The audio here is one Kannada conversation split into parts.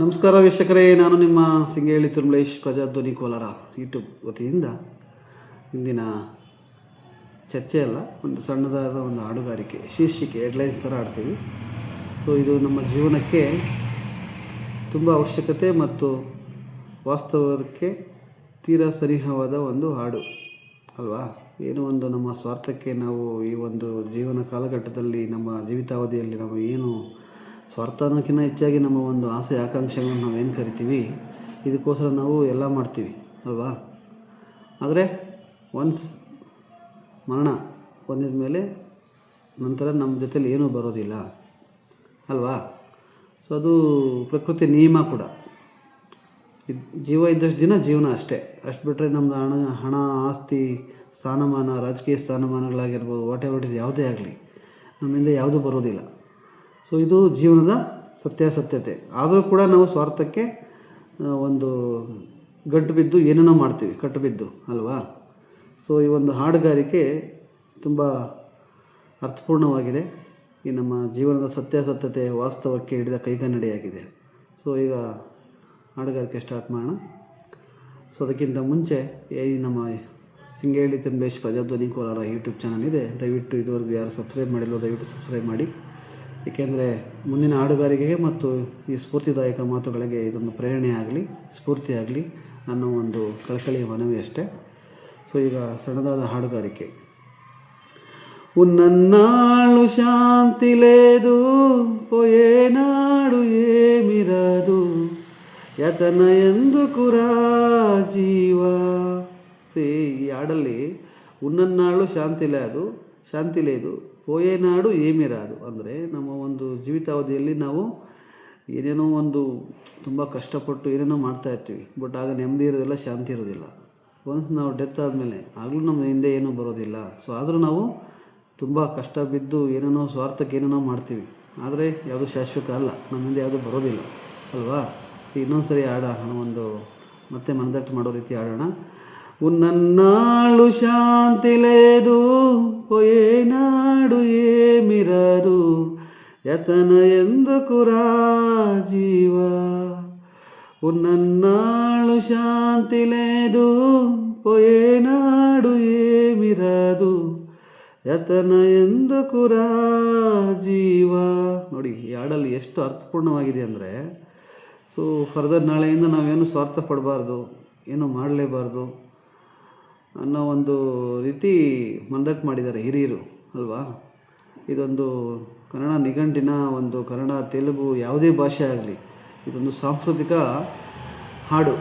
ನಮಸ್ಕಾರ ವೀಕ್ಷಕರೇ, ನಾನು ನಿಮ್ಮ ಸಿಂಗೇಳಿ ತಿರುಮಲೇಶ್ ಪ್ರಜಾಧ್ವನಿ ಕೋಲಾರ ಯೂಟ್ಯೂಬ್ ವತಿಯಿಂದ ಇಂದಿನ ಚರ್ಚೆಯಲ್ಲ, ಒಂದು ಸಣ್ಣದಾದ ಒಂದು ಹಾಡುಗಾರಿಕೆ ಶೀರ್ಷಿಕೆ ಹೆಡ್ಲೈನ್ಸ್ ಥರ ಆಡ್ತೀವಿ. ಸೊ ಇದು ನಮ್ಮ ಜೀವನಕ್ಕೆ ತುಂಬ ಅವಶ್ಯಕತೆ ಮತ್ತು ವಾಸ್ತವಕ್ಕೆ ತೀರಾ ಸನಿಹವಾದ ಒಂದು ಹಾಡು ಅಲ್ವಾ. ಏನೋ ಒಂದು ನಮ್ಮ ಸ್ವಾರ್ಥಕ್ಕೆ ನಾವು ಈ ಒಂದು ಜೀವನ ಕಾಲಘಟ್ಟದಲ್ಲಿ ನಮ್ಮ ಜೀವಿತಾವಧಿಯಲ್ಲಿ ನಾವು ಏನು ಸ್ವಾರ್ಥ ಅನ್ನೋಕ್ಕಿಂತ ಹೆಚ್ಚಾಗಿ ನಮ್ಮ ಒಂದು ಆಸೆ ಆಕಾಂಕ್ಷೆಗಳನ್ನು ನಾವೇನು ಕರಿತೀವಿ, ಇದಕ್ಕೋಸ್ಕರ ನಾವು ಎಲ್ಲ ಮಾಡ್ತೀವಿ ಅಲ್ವಾ. ಆದರೆ ಒನ್ಸ್ ಮರಣ ಹೊಂದಿದ ಮೇಲೆ ನಂತರ ನಮ್ಮ ಜೊತೆಲಿ ಏನೂ ಬರೋದಿಲ್ಲ ಅಲ್ವಾ. ಸೊ ಅದು ಪ್ರಕೃತಿ ನಿಯಮ ಕೂಡ. ಜೀವ ಇದ್ದಷ್ಟು ದಿನ ಜೀವನ ಅಷ್ಟೇ. ಅಷ್ಟು ಬಿಟ್ಟರೆ ನಮ್ಮದು ಹಣ ಆಸ್ತಿ ಸ್ಥಾನಮಾನ ರಾಜಕೀಯ ಸ್ಥಾನಮಾನಗಳಾಗಿರ್ಬೋದು, ವಾಟ್ ಎವರ್ ಇಟ್ ಇಸ್ ಯಾವುದೇ ಆಗಲಿ ನಮ್ಮಿಂದ ಯಾವುದೂ ಬರೋದಿಲ್ಲ. ಸೊ ಇದು ಜೀವನದ ಸತ್ಯಾಸತ್ಯತೆ. ಆದರೂ ಕೂಡ ನಾವು ಸ್ವಾರ್ಥಕ್ಕೆ ಒಂದು ಗಂಟು ಬಿದ್ದು ಏನೇನೋ ಮಾಡ್ತೀವಿ, ಕಟ್ಟು ಬಿದ್ದು ಅಲ್ವಾ. ಸೊ ಈ ಒಂದು ಹಾಡುಗಾರಿಕೆ ತುಂಬ ಅರ್ಥಪೂರ್ಣವಾಗಿದೆ. ಈ ನಮ್ಮ ಜೀವನದ ಸತ್ಯಾಸತ್ಯತೆ ವಾಸ್ತವಕ್ಕೆ ಹಿಡಿದ ಕೈಗನ್ನಡಿಯಾಗಿದೆ. ಸೊ ಈಗ ಹಾಡುಗಾರಿಕೆ ಸ್ಟಾರ್ಟ್ ಮಾಡೋಣ. ಸೊ ಅದಕ್ಕಿಂತ ಮುಂಚೆ ಈ ನಮ್ಮ ಸಿಂಗೇಳಿ ತಿರುಮಲೇಶ್ ಪ್ರಜಾಧ್ವನಿ ಕೋಲಾರ ಯೂಟ್ಯೂಬ್ ಚಾನಲ್ ಇದೆ. ದಯವಿಟ್ಟು ಇದುವರೆಗೂ ಯಾರು ಸಬ್ಸ್ಕ್ರೈಬ್ ಮಾಡಿಲ್ಲೋ ದಯವಿಟ್ಟು ಸಬ್ಸ್ಕ್ರೈಬ್ ಮಾಡಿ. ಏಕೆಂದರೆ ಮುಂದಿನ ಹಾಡುಗಾರಿಕೆಗೆ ಮತ್ತು ಈ ಸ್ಫೂರ್ತಿದಾಯಕ ಮಾತುಗಳಿಗೆ ಇದೊಂದು ಪ್ರೇರಣೆ ಆಗಲಿ, ಸ್ಫೂರ್ತಿ ಆಗಲಿ ಅನ್ನೋ ಒಂದು ಕಳಕಳಿಯ ಮನವಿ ಅಷ್ಟೇ. ಸೊ ಈಗ ಸಣ್ಣದಾದ ಹಾಡುಗಾರಿಕೆ. ఉన్నన్నాళ్ళు శాంతి లేదు, పోయేనాడు ఏమిరాదు, యతన ఎందుకురా జీవా. ಈ ಹಾಡಲ್ಲಿ ఉన్నన్నాళ్ళు ಶಾಂತಿ లేదు పోయేనాడు ఏమిరాదు ಅಂದರೆ ನಮ್ಮ ಒಂದು ಜೀವಿತಾವಧಿಯಲ್ಲಿ ನಾವು ಏನೇನೋ ಒಂದು ತುಂಬ ಕಷ್ಟಪಟ್ಟು ಏನೇನೋ ಮಾಡ್ತಾಯಿರ್ತೀವಿ. ಬಟ್ ಆಗ ನೆಮ್ಮದಿ ಇರೋದಿಲ್ಲ, ಶಾಂತಿ ಇರೋದಿಲ್ಲ. ಒನ್ಸ್ ನಾವು ಡೆತ್ ಆದಮೇಲೆ ಆಗಲೂ ನಮ್ಮ ಹಿಂದೆ ಏನೂ ಬರೋದಿಲ್ಲ. ಸೊ ಆದರೂ ನಾವು ತುಂಬ ಕಷ್ಟ ಬಿದ್ದು ಏನೇನೋ ಸ್ವಾರ್ಥಕ್ಕೆ ಏನೇನೋ ಮಾಡ್ತೀವಿ. ಆದರೆ ಯಾವುದು ಶಾಶ್ವತ ಅಲ್ಲ, ನಮ್ಮಿಂದ ಯಾವುದೂ ಬರೋದಿಲ್ಲ ಅಲ್ವಾ. ಸೊ ಇನ್ನೊಂದು ಸರಿ ಹಾಡೋಣ, ಒಂದು ಮತ್ತೆ ಮನದಟ್ಟು ಮಾಡೋ ರೀತಿ ಹಾಡೋಣ. ఉన్నన్నాళ్ళు శాంతి లేదు, పోయేనాడు ఏమిరాదు, యతన ఎందుకురా జీవా. ఉన్నన్నాళ్ళు శాంతి లేదు, పోయేనాడు ఏమిరాదు, ಯತನ ಎಂದಕುರಾ ಜೀವ. ನೋಡಿ ಈ ಹಾಡಲ್ಲಿ ಎಷ್ಟು ಅರ್ಥಪೂರ್ಣವಾಗಿದೆ ಅಂದರೆ, ಸೊ ಫರ್ದರ್ ನಾಳೆಯಿಂದ ನಾವೇನು ಸ್ವಾರ್ಥ ಪಡಬಾರ್ದು, ಏನು ಮಾಡಲೇಬಾರ್ದು ಅನ್ನೋ ಒಂದು ರೀತಿ ಮಂದಟ್ಟು ಮಾಡಿದ್ದಾರೆ ಹಿರಿಯರು ಅಲ್ವಾ. ಇದೊಂದು ಕನ್ನಡ ನಿಘಂಟಿನ ಒಂದು ಕನ್ನಡ ತೆಲುಗು ಯಾವುದೇ ಭಾಷೆ ಆಗಲಿ ಇದೊಂದು ಸಾಂಸ್ಕೃತಿಕ ಹಾಡು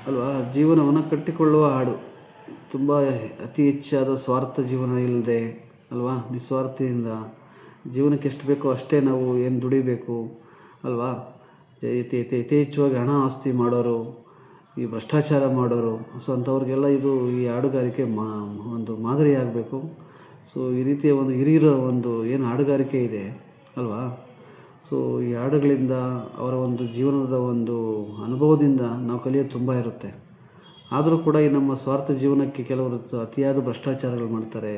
ಅಲ್ವಾ. ಜೀವನವನ್ನು ಕಟ್ಟಿಕೊಳ್ಳುವ ಹಾಡು. ತುಂಬ ಅತಿ ಹೆಚ್ಚಾದ ಸ್ವಾರ್ಥ ಜೀವನ ಇಲ್ಲದೆ ಅಲ್ವಾ, ನಿಸ್ವಾರ್ಥದಿಂದ ಜೀವನಕ್ಕೆ ಎಷ್ಟು ಬೇಕೋ ಅಷ್ಟೇ ನಾವು ಏನು ದುಡಿಬೇಕು ಅಲ್ವಾ. ಯಥೇಚ್ಛವಾಗಿ ಹಣ ಆಸ್ತಿ ಮಾಡೋರು, ಈ ಭ್ರಷ್ಟಾಚಾರ ಮಾಡೋರು, ಸೊ ಅಂಥವ್ರಿಗೆಲ್ಲ ಇದು ಈ ಹಾಡುಗಾರಿಕೆ ಒಂದು ಮಾದರಿ ಆಗಬೇಕು. ಸೊ ಈ ರೀತಿಯ ಒಂದು ಹಿರಿಯರ ಒಂದು ಏನು ಹಾಡುಗಾರಿಕೆ ಇದೆ ಅಲ್ವಾ. ಸೊ ಈ ಹಾಡುಗಳಿಂದ ಅವರ ಒಂದು ಜೀವನದ ಒಂದು ಅನುಭವದಿಂದ ನಾವು ಕಲಿಯೋದು ತುಂಬ ಇರುತ್ತೆ. ಆದರೂ ಕೂಡ ಈ ನಮ್ಮ ಸ್ವಾರ್ಥ ಜೀವನಕ್ಕೆ ಕೆಲವರು ಅತಿಯಾದ ಭ್ರಷ್ಟಾಚಾರಗಳು ಮಾಡ್ತಾರೆ,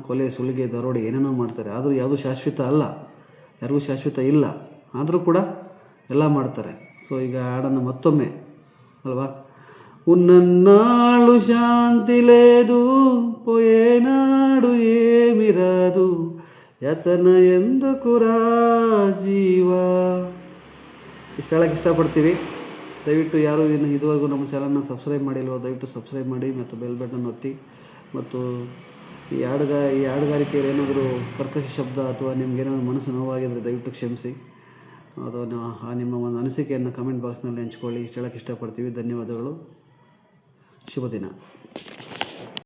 ಕೊಲೆ ಸುಲಿಗೆ ದರೋಡೆ ಏನೇನೋ ಮಾಡ್ತಾರೆ. ಆದರೂ ಯಾವುದೂ ಶಾಶ್ವತ ಅಲ್ಲ, ಯಾರಿಗೂ ಶಾಶ್ವತ ಇಲ್ಲ, ಆದರೂ ಕೂಡ ಎಲ್ಲ ಮಾಡ್ತಾರೆ. ಸೊ ಈಗ ಹಾಡನ್ನು ಮತ್ತೊಮ್ಮೆ ಅಲ್ವಾ. ఉన్నన్నాళ్ళు శాంతి లేదు, పోయేనాడు ఏమిరాదు, ಯತನ ಎಂದಕುರಾ ಜೀವ. ಇಷ್ಟು ಹೇಳಕ್ಕೆ ಇಷ್ಟಪಡ್ತೀವಿ. ದಯವಿಟ್ಟು ಯಾರು ಇದುವರೆಗೂ ನಮ್ಮ ಚಾನಲ್ನ ಸಬ್ಸ್ಕ್ರೈಬ್ ಮಾಡಿಲ್ವೋ ದಯವಿಟ್ಟು ಸಬ್ಸ್ಕ್ರೈಬ್ ಮಾಡಿ ಮತ್ತು ಬೆಲ್ ಬಟನ್ ಒತ್ತಿ. ಮತ್ತು ಈ ಹಾಡುಗಾರಿಕೆಯಲ್ಲಿ ಏನಾದರೂ ಕರ್ಕಶ ಶಬ್ದ ಅಥವಾ ನಿಮಗೇನಾದರೂ ಮನಸ್ಸು ನೋವಾಗಿದ್ದರೆ ದಯವಿಟ್ಟು ಕ್ಷಮಿಸಿ. ಅದನ್ನು ನಿಮ್ಮ ಒಂದು ಅನಿಸಿಕೆಯನ್ನು ಕಮೆಂಟ್ ಬಾಕ್ಸ್ನಲ್ಲಿ ಹಂಚ್ಕೊಳ್ಳಿ. ಇಷ್ಟು ಹೇಳಕ್ಕೆ ಇಷ್ಟಪಡ್ತೀವಿ. ಧನ್ಯವಾದಗಳು. ಶುಭ ದಿನ.